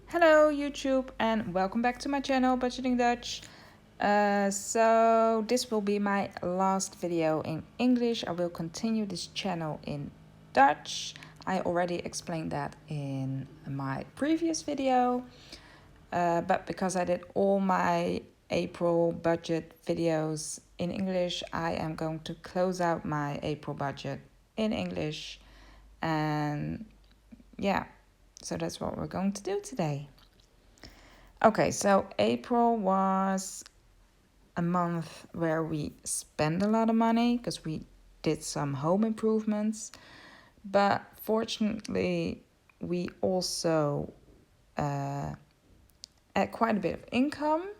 Hello YouTube and welcome back to my channel Budgeting Dutch. So this will be my last video in English. I will continue this channel in Dutch. I already explained that in my previous video, but because I did all my April budget videos in English, I am going to close out my April budget in English. And yeah, so that's what we're going to do today. Okay, so April was a month where we spent a lot of money because we did some home improvements. But fortunately, we also had quite a bit of income.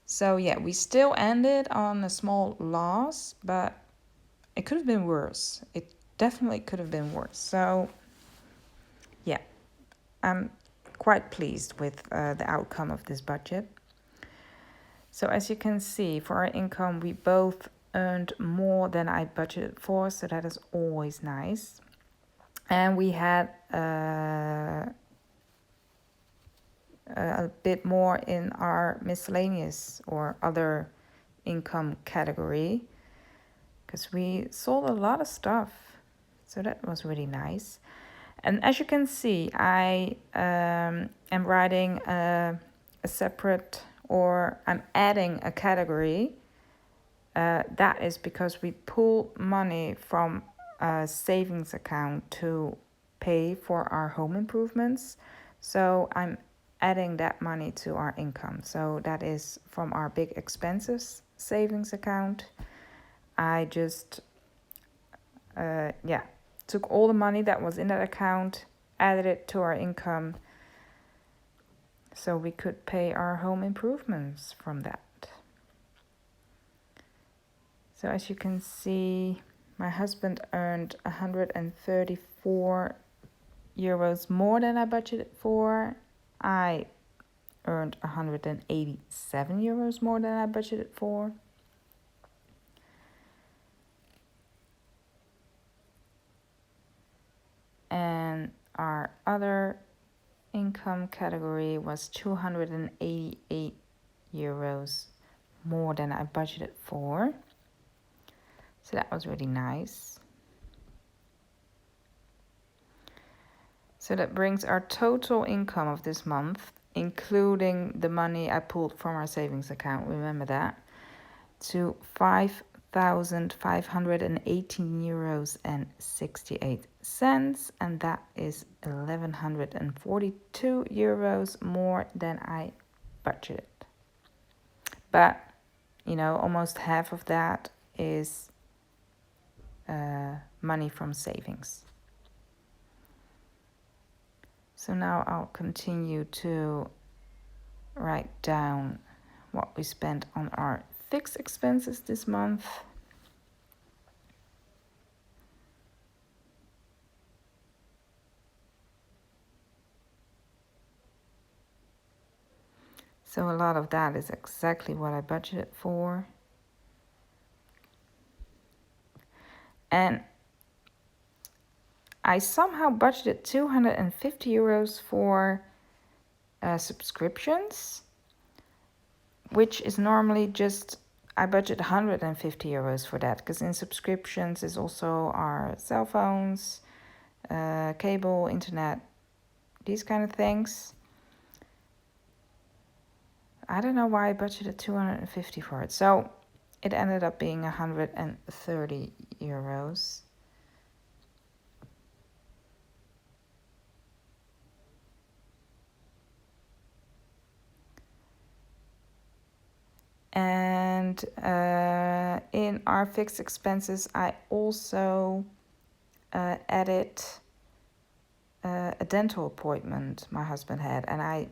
So yeah, we still ended on a small loss, but it could have been worse. It definitely could have been worse. So yeah, I'm quite pleased with the outcome of this budget. So as you can see, for our income, we both earned more than I budgeted for, so that is always nice. And we had a bit more in our miscellaneous or other income category because we sold a lot of stuff, so that was really nice. And as you can see, I am writing a separate, or I'm adding a category. That is because we pull money from a savings account to pay for our home improvements. So I'm adding that money to our income. So that is from our big expenses savings account. I just took all the money that was in that account, added it to our income, so we could pay our home improvements from that. So as you can see, my husband earned 134 euros more than I budgeted for. I earned 187 euros more than I budgeted for. And our other income category was 288 euros more than I budgeted for. So that was really nice. So that brings our total income of this month, including the money I pulled from our savings account, remember that, to 5,518 euros and 68 cents, and that is 1,142 euros more than I budgeted. But, almost half of that is money from savings. So now I'll continue to write down what we spent on our fixed expenses this month. So a lot of that is exactly what I budgeted for. And I somehow budgeted 250 euros for subscriptions, which is normally just, I budget 150 euros for that, because in subscriptions is also our cell phones, cable, internet, these kind of things. I don't know why I budgeted 250 for it. So it ended up being 130 euros. And in our fixed expenses, I also added a dental appointment my husband had. And I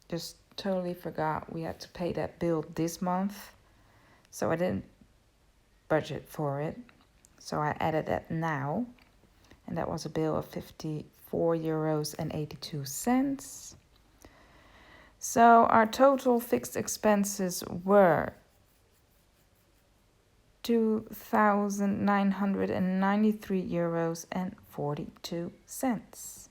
just totally forgot we had to pay that bill this month. So I didn't budget for it. So I added that now. And that was a bill of 54 euros and 82 cents. So our total fixed expenses were 2,993 euros and 42 cents.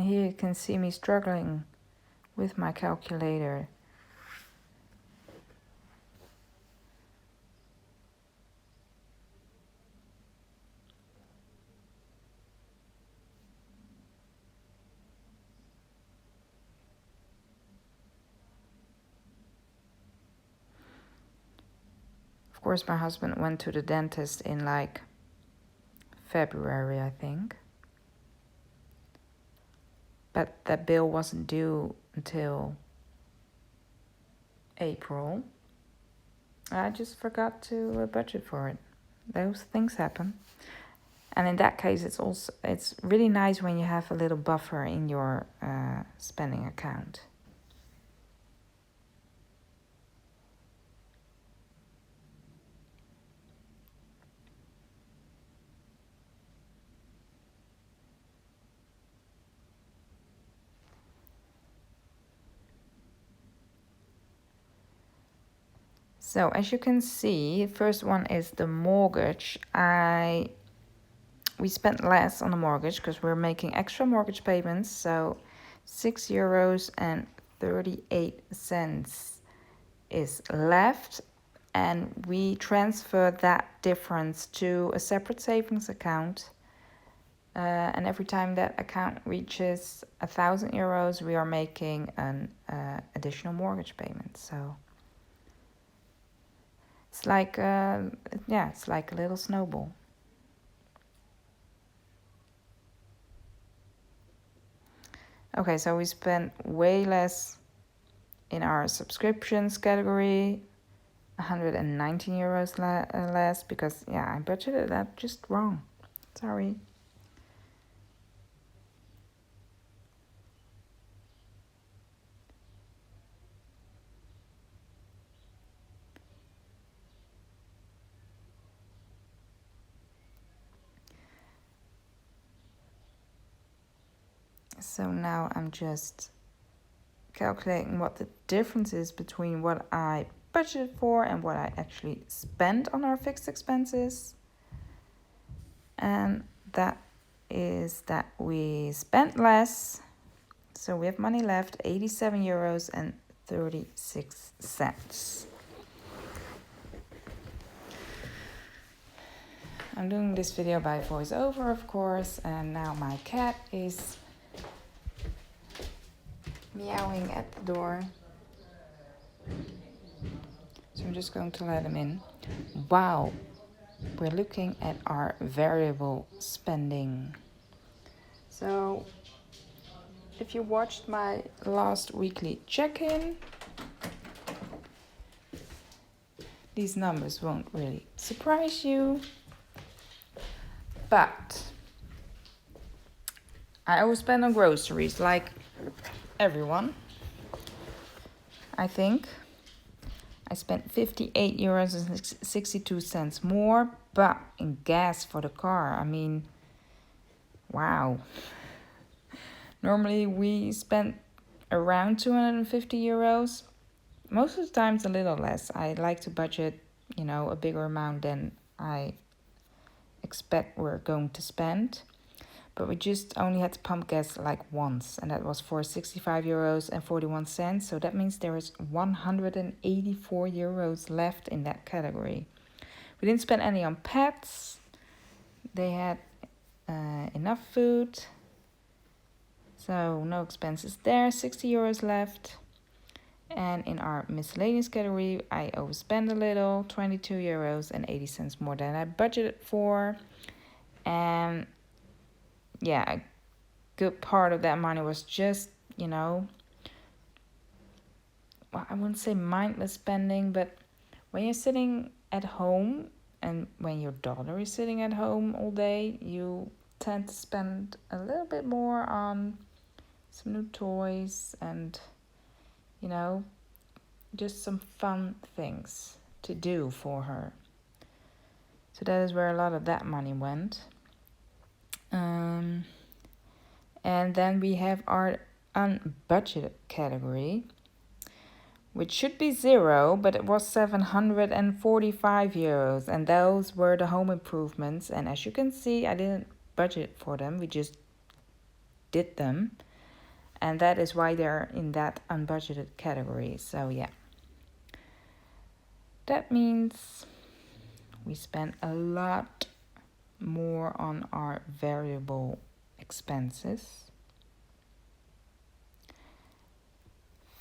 here you can see me struggling with my calculator. Of course, my husband went to the dentist in like February, I think. But that bill wasn't due until April. I just forgot to budget for it. Those things happen. And in that case, it's really nice when you have a little buffer in your spending account. So as you can see, first one is the mortgage. We spent less on the mortgage because we're making extra mortgage payments. So €6.38 is left, and we transferred that difference to a separate savings account. And every time that account reaches €1,000, we are making an additional mortgage payment. So it's like it's like a little snowball. Okay, so we spent way less in our subscriptions category, €119 less, because I budgeted that just wrong. Sorry. So now I'm just calculating what the difference is between what I budgeted for and what I actually spent on our fixed expenses. And that is that we spent less. So we have money left, €87.36. I'm doing this video by voiceover, of course, and now my cat is meowing at the door. So I'm just going to let him in. Wow, we're looking at our variable spending. So if you watched my last weekly check-in, these numbers won't really surprise you. But I always spend on groceries like everyone, I think. I spent €58.62 more, but in gas for the car, I mean, wow. Normally we spend around €250. Most of the time it's a little less. I like to budget, a bigger amount than I expect we're going to spend. But we just only had to pump gas like once, and that was for €65.41. So that means there is €184 left in that category. We didn't spend any on pets. They had enough food. So no expenses there, €60 left. And in our miscellaneous category, I overspent a little, €22.80 more than I budgeted for. And a good part of that money was just, well, I wouldn't say mindless spending, but when you're sitting at home and when your daughter is sitting at home all day, you tend to spend a little bit more on some new toys and, just some fun things to do for her. So that is where a lot of that money went. And then we have our unbudgeted category, which should be €0, but it was €745, and those were the home improvements. And as you can see, I didn't budget for them, we just did them. And that is why they're in that unbudgeted category. So yeah, that means we spend a lot more on our variable expenses.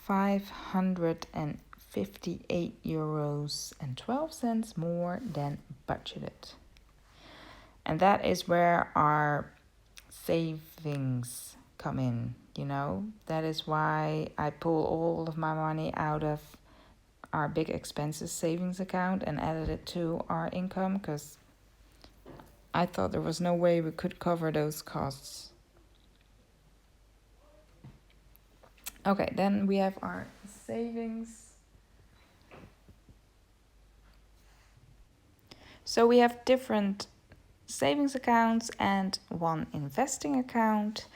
558 euros and 12 cents more than budgeted. And that is where our savings come in, you know. That is why I pull all of my money out of our big expenses savings account and added it to our income, because I thought there was no way we could cover those costs. Okay, then we have our savings. So we have different savings accounts and one investing account,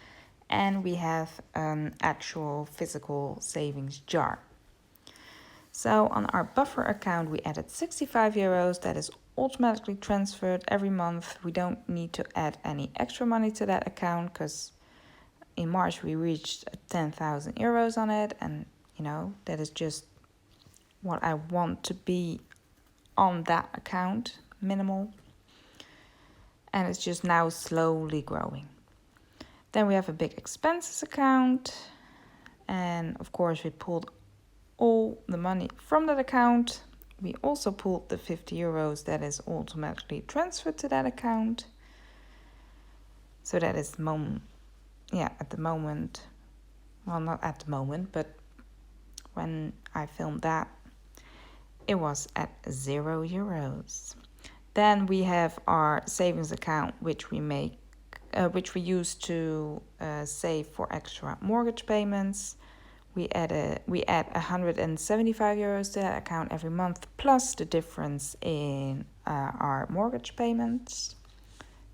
and we have an actual physical savings jar. So on our buffer account, we added 65 euros. That is automatically transferred every month. We don't need to add any extra money to that account, because in March we reached 10,000 euros on it, and you know, that is just what I want to be on that account, minimal. And it's just now slowly growing. Then we have a big expenses account, and of course we pulled all the money from that account. We also pulled the 50 euros that is automatically transferred to that account. So that is at the moment, well, not at the moment, but when I filmed that, it was at 0 euros. Then we have our savings account, which we use to save for extra mortgage payments. We add 175 euros to that account every month, plus the difference in our mortgage payments.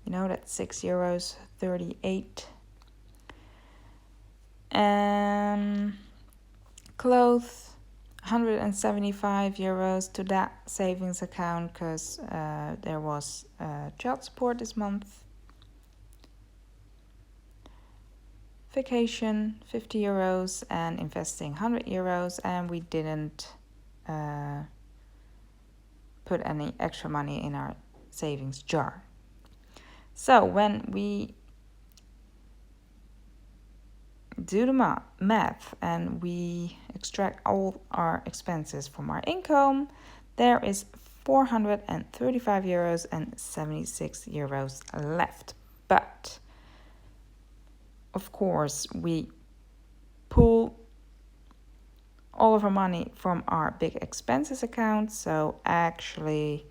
You know, that's 6.38 euros. Clothes, 175 euros to that savings account, because there was child support this month. Vacation, 50 euros, and investing 100 euros, and we didn't put any extra money in our savings jar. So when we do the math and we extract all our expenses from our income, there is 435 euros and 76 euros left. But of course, we pull all of our money from our big expenses account, so actually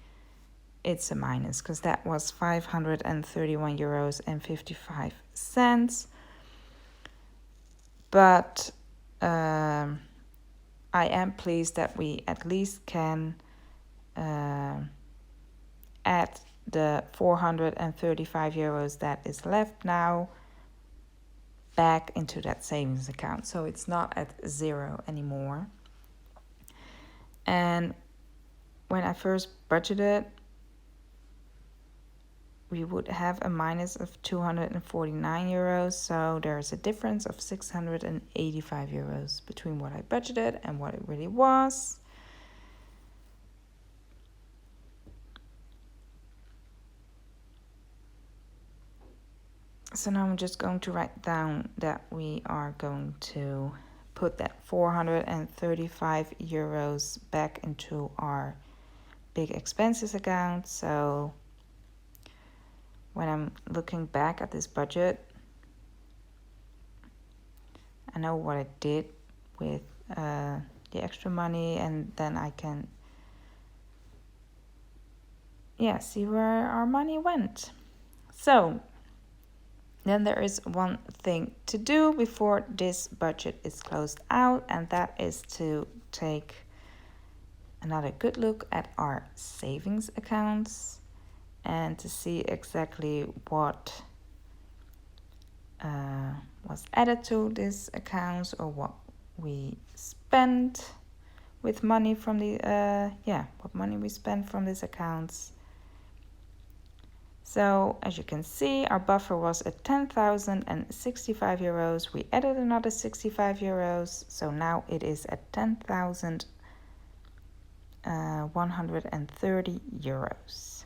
it's a minus, because that was 531 euros and 55 cents. But I am pleased that we at least can add the 435 euros that is left now back into that savings account. So it's not at 0 anymore. And when I first budgeted, we would have a minus of 249 euros. So there's a difference of 685 euros between what I budgeted and what it really was. So now I'm just going to write down that we are going to put that 435 euros back into our big expenses account. So when I'm looking back at this budget, I know what I did with the extra money, and then I can see where our money went. So then there is one thing to do before this budget is closed out, and that is to take another good look at our savings accounts and to see exactly what was added to these accounts, or what we spent with money from the what money we spent from these accounts. So as you can see, our buffer was at 10,065 euros. We added another 65 euros. So now it is at 10,130 euros.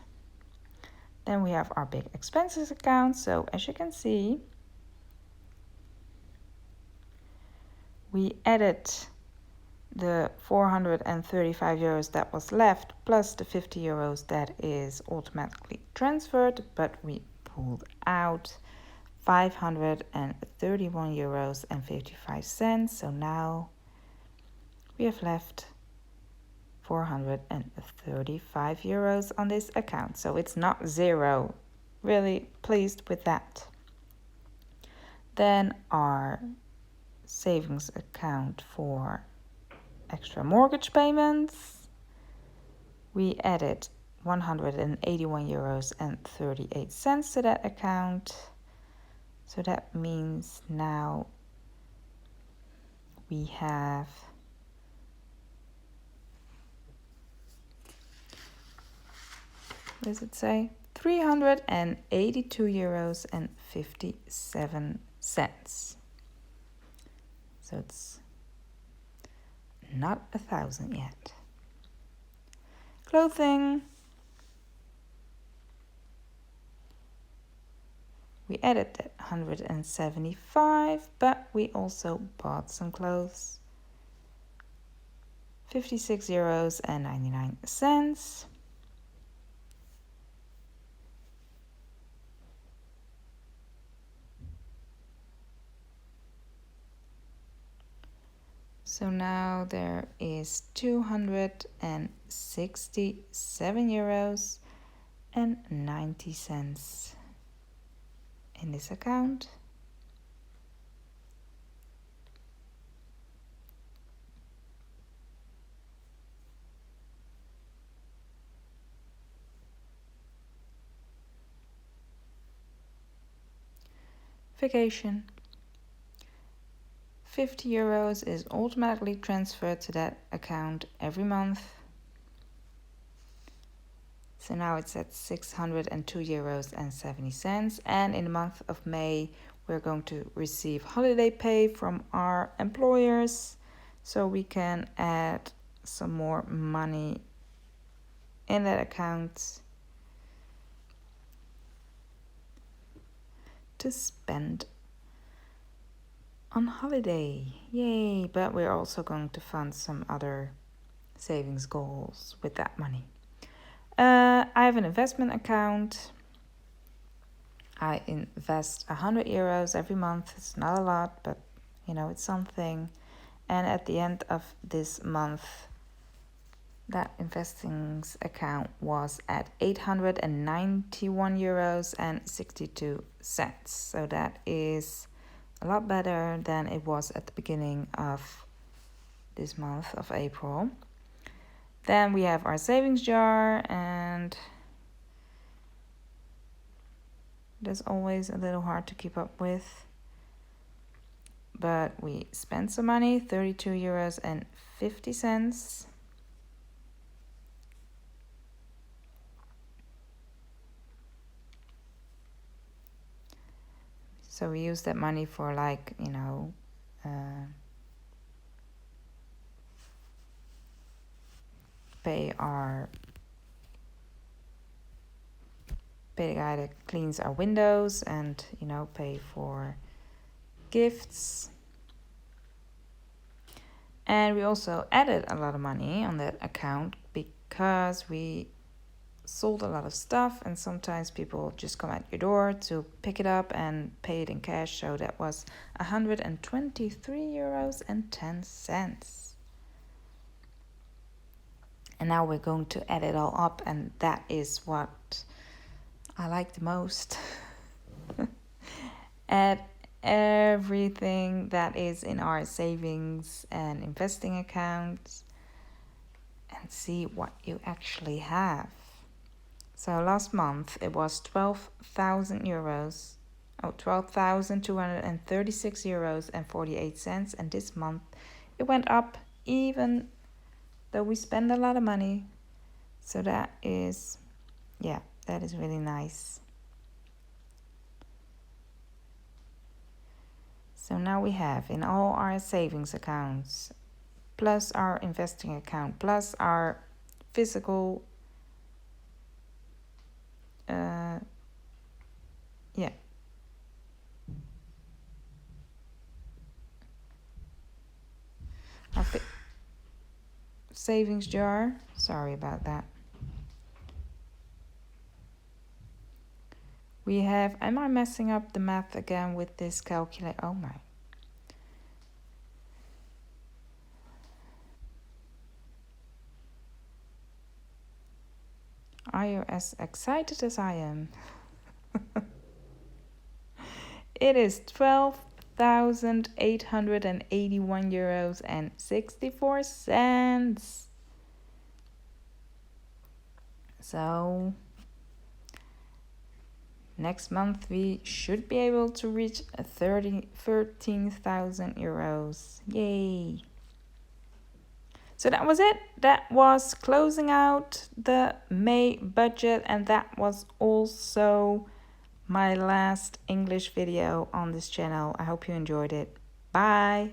Then we have our big expenses account. So as you can see, we added the 435 euros that was left plus the 50 euros that is automatically transferred, but we pulled out 531 euros and 55 cents. So now we have left 435 euros on this account. So it's not zero. Really pleased with that. Then our savings account for extra mortgage payments. We added 181 euros and 38 cents to that account. So that means now we have what does it say? 382 euros and 57 cents. So it's not 1,000 yet. Clothing. We added that 175, but we also bought some clothes. 56 euros and 99 cents. So now there is 267 euros and 90 cents in this account. Vacation. 50 euros is automatically transferred to that account every month. So now it's at 602 euros and 70 cents. And in the month of May, we're going to receive holiday pay from our employers. So we can add some more money in that account to spend on holiday. Yay! But we're also going to fund some other savings goals with that money. I have an investment account. I invest 100 euros every month. It's not a lot, but you know, it's something. And at the end of this month, that investings account was at 891 euros and 62 cents. So that is a lot better than it was at the beginning of this month of April. Then we have our savings jar, and that's always a little hard to keep up with. But we spent some money, 32 euros and 50 cents. So we use that money for, like, you know, pay the guy that cleans our windows, and, you know, pay for gifts. And we also added a lot of money on that account because we sold a lot of stuff, and sometimes people just come at your door to pick it up and pay it in cash. So that was 123 euros and 10 cents. And now we're going to add it all up, and that is what I like the most. Add everything that is in our savings and investing accounts and see what you actually have. So last month it was 12,000 euros. 12,236 euros and 48 cents. And this month it went up, even though we spend a lot of money. So that is really nice. So now we have in all our savings accounts, plus our investing account, plus our physical, yeah, our savings jar. Sorry about that. We have, am I messing up the math again with this calculator? Oh my. Are you as excited as I am? It is 12,881 euros and 64 cents. So next month we should be able to reach 13,000 euros. Yay! So that was it. That was closing out the May budget, and that was also my last English video on this channel. I hope you enjoyed it. Bye!